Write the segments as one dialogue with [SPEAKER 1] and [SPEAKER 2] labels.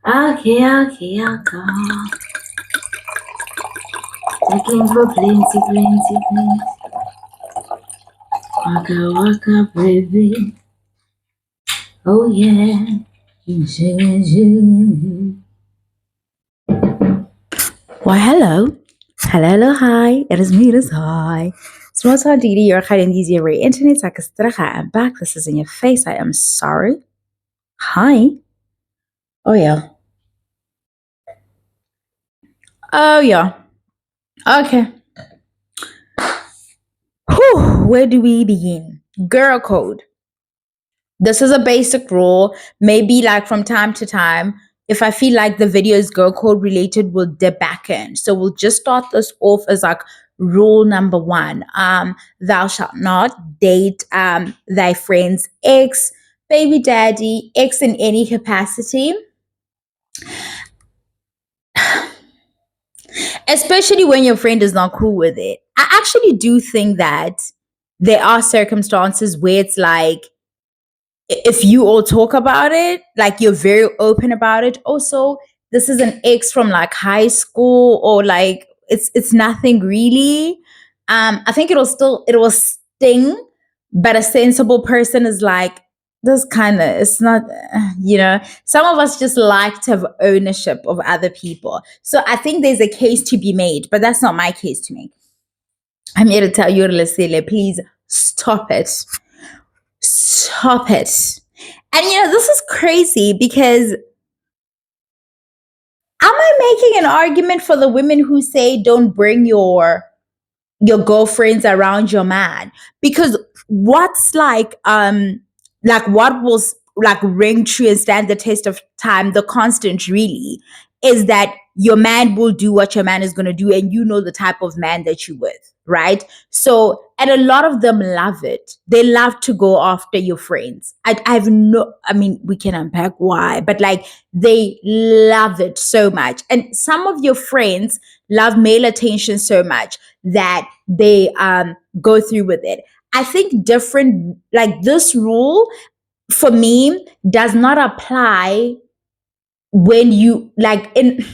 [SPEAKER 1] Okay, okay, okay. Looking for plenty, plenty, plenty. Waka, waka, baby. Oh, yeah. Why, hello. Hello, hello, hi. It is me, it is hi. Small time Didi, you're hiding these your internet. I'm back. This is in your face. I am sorry. Hi. Oh, yeah. Oh, yeah. Okay. Whew, where do we begin? Girl code. This is a basic rule. Maybe like from time to time, if I feel like the video is girl code related, we'll dip back in. So we'll just start this off as like rule number one. Thou shalt not date thy friend's ex, baby daddy, ex in any capacity. Especially when your friend is not cool with it. I actually do think that there are circumstances where it's like if you all talk about it, like you're very open about it. Also, this is an ex from like high school or like it's nothing really. I think it will sting, but a sensible person is like, this kind of it's not some of us just like to have ownership of other people. So I think there's a case to be made, but that's not my case to make. I'm here to tell you, Leslie, please stop it. Stop it. And this is crazy because am I making an argument for the women who say don't bring your girlfriends around your man? Because what's like what will like ring true and stand the test of time, the constant really is that your man will do what your man is going to do, and you know the type of man that you're with, right? So, and a lot of them love it. They love to go after your friends. I mean, we can unpack why, but like they love it so much. And some of your friends love male attention so much that they go through with it. I think different, like this rule for me does not apply when you like in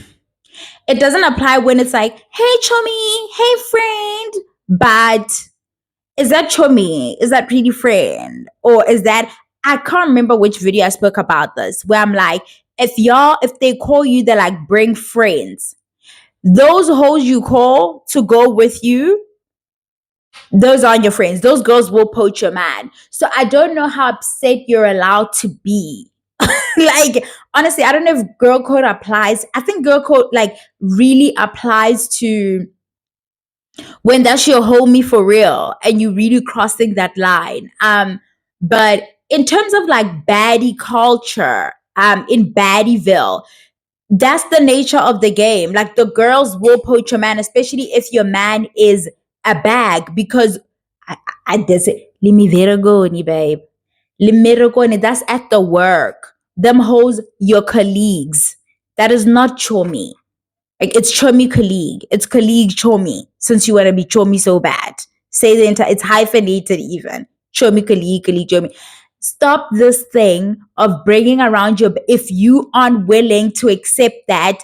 [SPEAKER 1] it doesn't apply when it's like, hey chummy, hey friend, but is that chummy? Is that pretty friend? Or is that I can't remember which video I spoke about this, where I'm like, if they call you, they're like bring friends. Those hoes you call to go with you, those aren't your friends. Those girls will poach your man. So I don't know how upset you're allowed to be. Like, honestly, I don't know if girl code applies. I think girl code like really applies to when that's your homie for real and you really crossing that line. But in terms of like baddie culture, in Baddieville, that's the nature of the game. Like the girls will poach your man, especially if your man is a bag, because I does it. Let me go, babe. Let me go, that's at the work. Them hoes, your colleagues. That is not chomi. Like it's chomi colleague. It's colleague chomi. Since you want to be chomi so bad, say the entire. It's hyphenated even. Chomi colleague chomi. Stop this thing of bringing around your. If you aren't willing to accept that,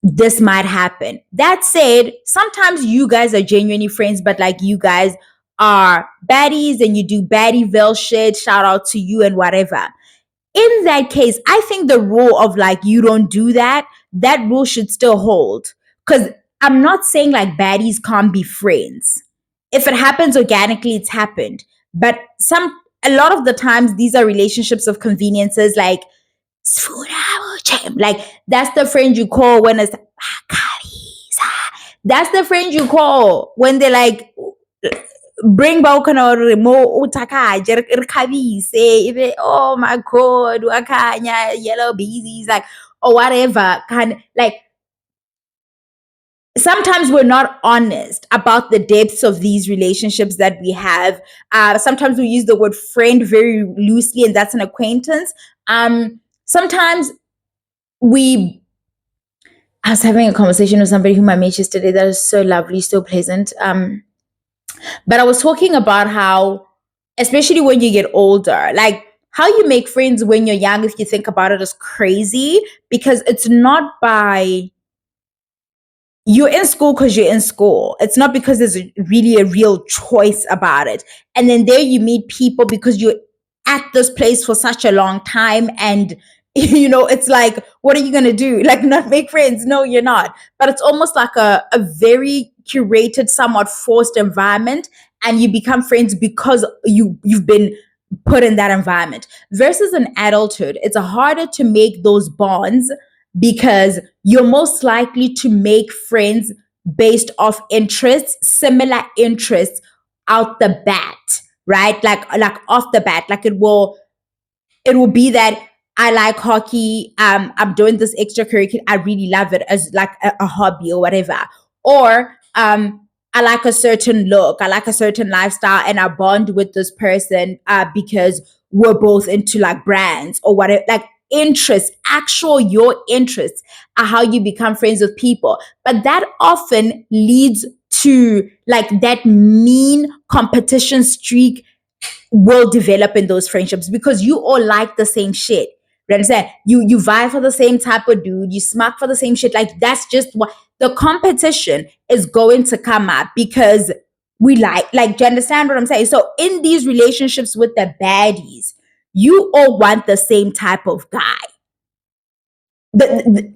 [SPEAKER 1] this might happen. That said, sometimes you guys are genuinely friends, but like you guys are baddies and you do Baddieville shit. Shout out to you and whatever. In that case, I think the rule of like you don't do that, that rule should still hold. Because I'm not saying like baddies can't be friends. If it happens organically, it's happened. But a lot of the times these are relationships of conveniences, like like that's the friend you call when it's that's the friend you call when they like bring balkan mo utakaje say oh my god wakanya yellow beesies like or whatever kind like sometimes we're not honest about the depths of these relationships that we have. Sometimes we use the word friend very loosely, and that's an acquaintance. Sometimes I was having a conversation with somebody whom I met yesterday that is so lovely, so pleasant. But I was talking about how, especially when you get older, like how you make friends when you're young, if you think about it, is crazy because it's not by you're in school because you're in school. It's not because there's really a real choice about it. And then there you meet people because you're at this place for such a long time. And, it's like, what are you going to do? Like, not make friends? No, you're not. But it's almost like a very curated, somewhat forced environment. And you become friends because you've been put in that environment. Versus in adulthood, it's harder to make those bonds because you're most likely to make friends based off interests, similar interests out the bat, right? Like off the bat, like it will be that I like hockey. I'm doing this extracurricular. I really love it as like a hobby or whatever. Or I like a certain look. I like a certain lifestyle, and I bond with this person because we're both into like brands or whatever. Like interests, actual your interests are how you become friends with people. But that often leads to like that mean competition streak will develop in those friendships because you all like the same shit. You understand? You vibe for the same type of dude, you smack for the same shit. Like that's just what the competition is going to come up because we like do you understand what I'm saying? So in these relationships with the baddies, you all want the same type of guy. The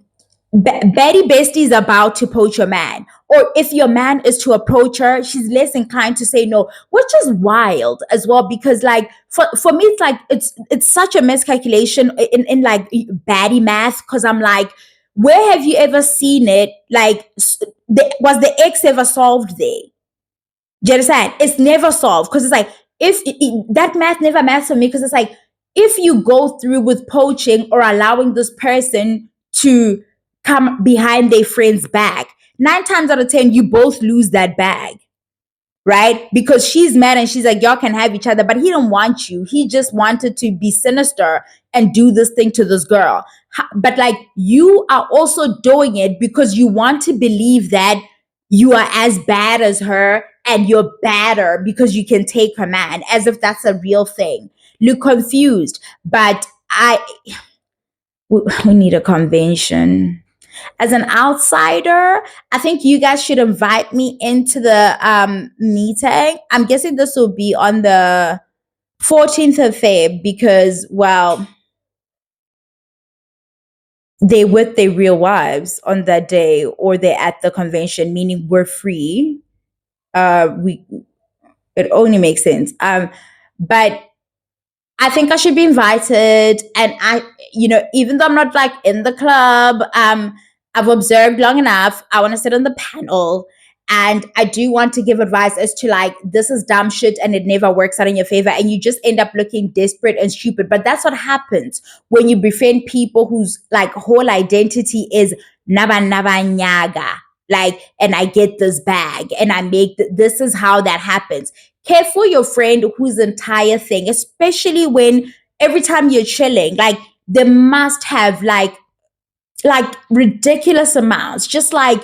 [SPEAKER 1] Betty Bestie is about to poach your man. Or if your man is to approach her, she's less inclined to say no, which is wild as well. Because like for me, it's like it's such a miscalculation in like baddie math. Cause I'm like, where have you ever seen it? Like was the X ever solved there? Do you understand? It's never solved because it's like if that math never maths for me because it's like if you go through with poaching or allowing this person to come behind their friend's back, 9 times out of 10 you both lose that bag, right? Because she's mad and she's like, y'all can have each other, but he don't want you. He just wanted to be sinister and do this thing to this girl. But like you are also doing it because you want to believe that you are as bad as her and you're badder because you can take her man, as if that's a real thing. Look confused, but we need a convention. As an outsider, I think you guys should invite me into the meeting. I'm guessing this will be on the 14th of Feb because, well, they with their real wives on that day, or they're at the convention, meaning we're free. We It only makes sense. But I think I should be invited, and even though I'm not like in the club, I've observed long enough. I want to sit on the panel, and I do want to give advice as to like this is dumb shit, and it never works out in your favor, and you just end up looking desperate and stupid. But that's what happens when you befriend people whose like whole identity is naba naba nyaga. Like, and I get this bag, and I make this is how that happens. Care for your friend whose entire thing, especially when every time you're chilling, like they must have like ridiculous amounts, just like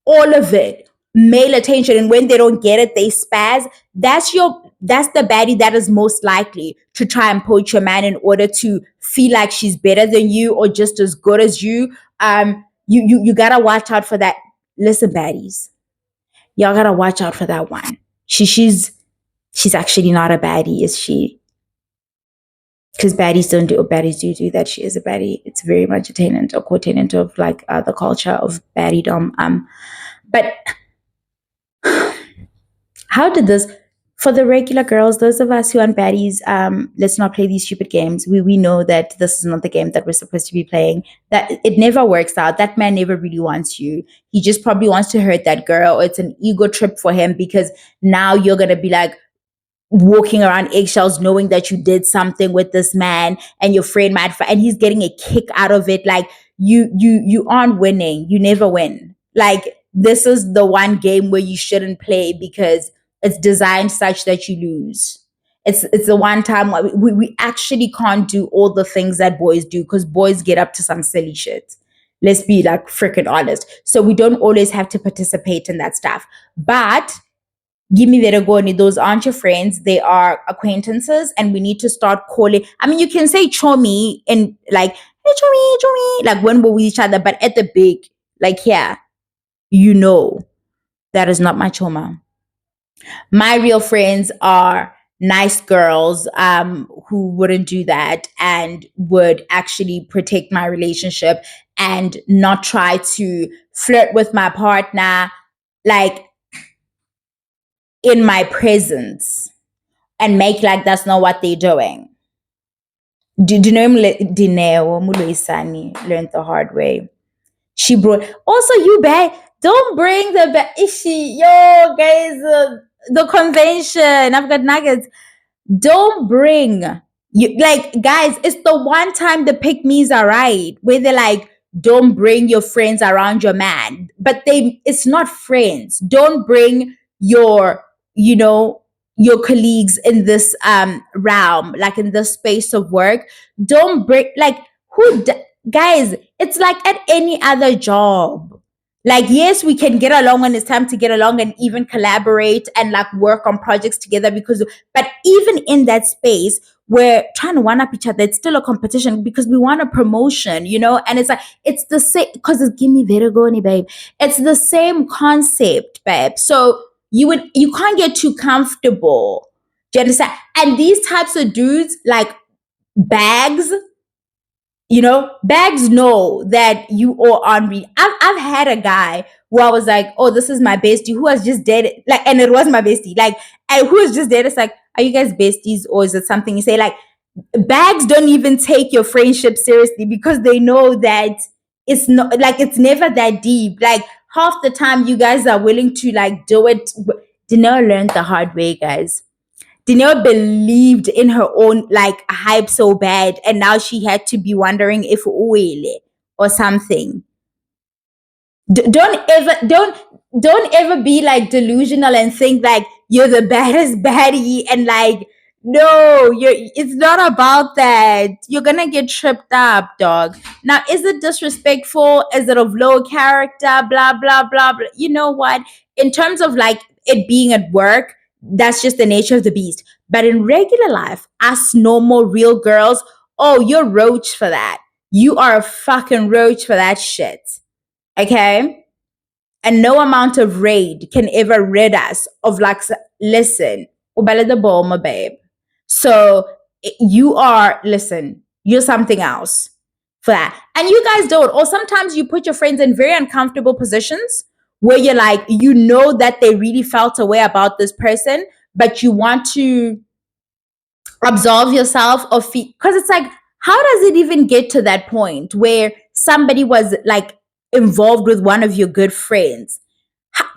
[SPEAKER 1] all of it, male attention. And when they don't get it, they spaz. That's the baddie that is most likely to try and poach your man in order to feel like she's better than you or just as good as you. You gotta watch out for that. Listen, baddies, y'all gotta watch out for that one. She's actually not a baddie, is she? Because baddies do that. She is a baddie. It's very much a tenant or co-tenant of like the culture of baddiedom. But how did this, for the regular girls, those of us who aren't baddies, let's not play these stupid games. We know that this is not the game that we're supposed to be playing. That it never works out. That man never really wants you. He just probably wants to hurt that girl. It's an ego trip for him because now you're gonna be like walking around eggshells knowing that you did something with this man and your friend might and he's getting a kick out of it. Like you aren't winning. You never win. Like this is the one game where you shouldn't play because it's designed such that you lose. It's the one time we actually can't do all the things that boys do because boys get up to some silly shit. Let's be like freaking honest. So we don't always have to participate in that stuff. But give me Veragoni, those aren't your friends, they are acquaintances, and we need to start calling. I mean, you can say chomi and like, hey chomi, chomi, like when we're with each other, but at the big, like, yeah, you know, that is not my choma. My real friends are nice girls who wouldn't do that and would actually protect my relationship and not try to flirt with my partner like in my presence and make like that's not what they're doing. Do you know Dineo Muluisani learned the hard way? She brought also you bag. Don't bring the ishi yo guys the convention. I've got nuggets. Don't bring you like guys. It's the one time the pick me's are right where they're like, don't bring your friends around your man, but it's not friends. Don't bring your you know your colleagues in this realm, like in the space of work. Don't bring like guys. It's like at any other job. Like, yes, we can get along when it's time to get along and even collaborate and like work on projects together but even in that space, we're trying to one up each other. It's still a competition because we want a promotion, and it's like, it's the same, because it's give me Verigoni, babe. It's the same concept, babe. So you can't get too comfortable. Do you understand? And these types of dudes, like bags, bags know that you all on read. I've had a guy who I was like, oh, this is my bestie who has just dated, like, and it was my bestie, like, and who is just dated. It's like, are you guys besties or is it something you say? Like, bags don't even take your friendship seriously because they know that it's not like it's never that deep. Like half the time, you guys are willing to like do it. Dino learned the hard way, guys. Danielle believed in her own like hype so bad, and now she had to be wondering if Uwele or something. Don't ever be like delusional and think like you're the baddest baddie and like no, it's not about that. You're gonna get tripped up, dog. Now, is it disrespectful? Is it of low character? Blah blah blah blah. You know what? In terms of like it being at work, that's just the nature of the beast. But in regular life, us normal real girls, oh, you're roach for that. You are a fucking roach for that shit. Okay? And no amount of raid can ever rid us of like, listen, ubala the ball, my babe. So you're something else for that. And you guys don't. Or sometimes you put your friends in very uncomfortable positions where you're like, that they really felt a way about this person, but you want to absolve yourself of because it's like, how does it even get to that point where somebody was like involved with one of your good friends?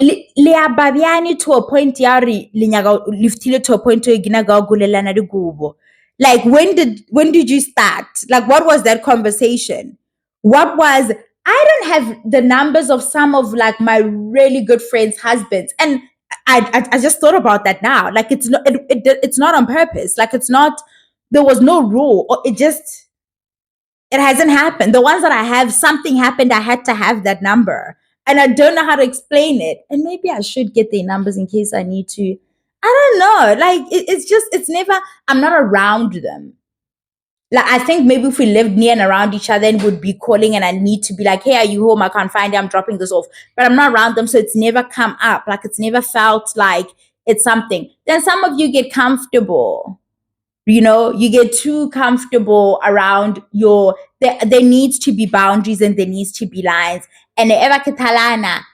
[SPEAKER 1] Liababiani to a point yari liftile to a point to iginaga gulelana de gubo. Like when did you start? Like what was that conversation? What was I don't have the numbers of some of like my really good friends' husbands. And I just thought about that now. Like it's not on purpose. Like it's not there was no rule. Or it hasn't happened. The ones that I have, something happened. I had to have that number. And I don't know how to explain it. And maybe I should get their numbers in case I need to. I don't know. Like it's never, I'm not around them. Like I think maybe if we lived near and around each other and would be calling and I need to be like, hey, are you home? I can't find you. I'm dropping this off. But I'm not around them. So it's never come up. Like it's never felt like it's something. Then some of you get comfortable. You get too comfortable around there needs to be boundaries and there needs to be lines. And ever ketalana,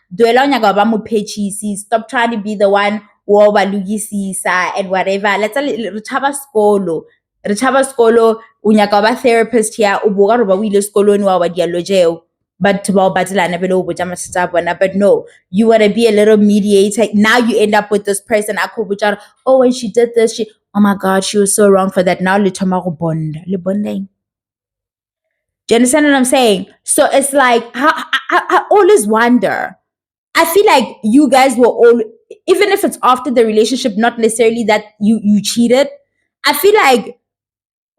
[SPEAKER 1] stop trying to be the one and whatever. Let's retaba skolo. Retaba skolo, unyaka ba therapist here, uboga roba wile skolo ni wa dialogeo. But no, you want to be a little mediator. Now you end up with this person. Oh, when she did this, oh my God, she was so wrong for that. Now litamago bond. Do you understand what I'm saying? So it's like I always wonder. I feel like you guys were all, even if it's after the relationship, not necessarily that you cheated. I feel like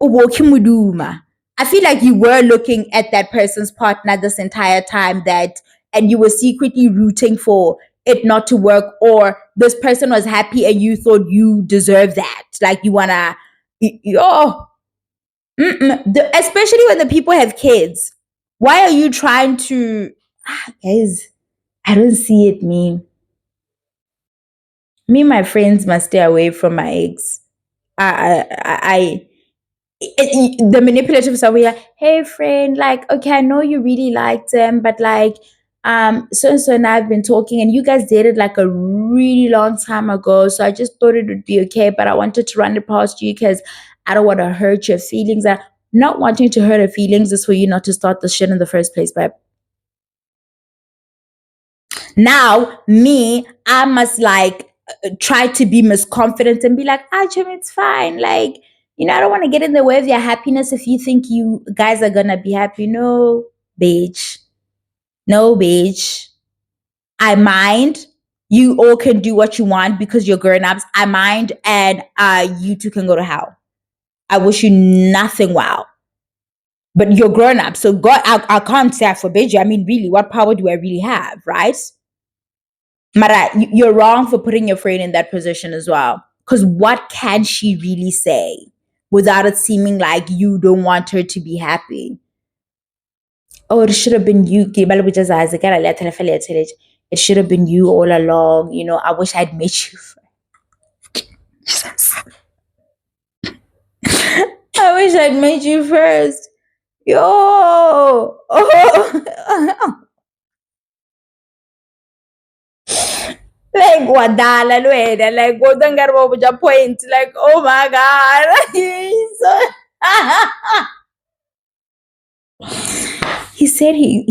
[SPEAKER 1] I feel like you were looking at that person's partner this entire time and you were secretly rooting for it not to work, or this person was happy and you thought you deserve that. Like you wanna, oh, especially when the people have kids. Why are you trying to, guys? I don't see it. Me, and my friends must stay away from my ex. I the manipulative stuff. We're like, hey friend, like, okay, I know you really liked them, but like, so and so and I've been talking, and you guys dated like a really long time ago. So I just thought it would be okay, but I wanted to run it past you because I don't want to hurt your feelings. Not wanting to hurt her feelings is for you not to start the shit in the first place, but now me, I must like try to be misconfident and be like, ah, Jim, it's fine. Like, I don't want to get in the way of your happiness if you think you guys are gonna be happy. No, bitch. No, bitch. I mind. You all can do what you want because you're grown ups. I mind, and you two can go to hell. I wish you nothing well. But you're grown up. So God, I can't say I forbid you. I mean, really, what power do I really have, right? Mara, you're wrong for putting your friend in that position as well. Because what can she really say without it seeming like you don't want her to be happy? Oh, it should have been you. It should have been you all along. I wish I'd met you. Jesus. I wish I'd met you first. Yo. Oh. Like wadala lwena, like kodwa ngari wabuja point, like oh my god. He said he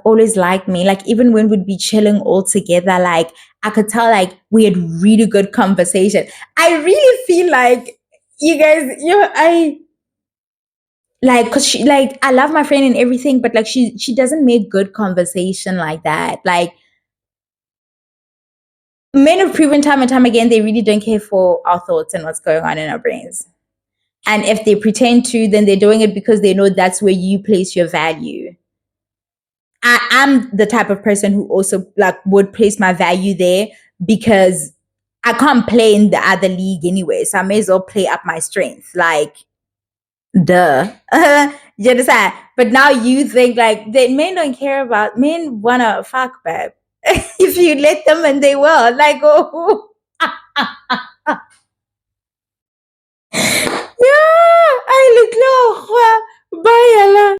[SPEAKER 1] always liked me, like even when we'd be chilling all together, like I could tell like we had really good conversation. I really feel like you guys, I like, cause she, like, I love my friend and everything, but like she doesn't make good conversation like that. Like men have proven time and time again they really don't care for our thoughts and what's going on in our brains. And if they pretend to, then they're doing it because they know that's where you place your value. I'm the type of person who also like would place my value there because I can't play in the other league anyway. So I may as well play up my strength. Like, duh. You understand? But now you think like that men don't care about, men wanna fuck, babe. If you let them, and they will. Like, oh. Yeah, I look low. Bye, Allah.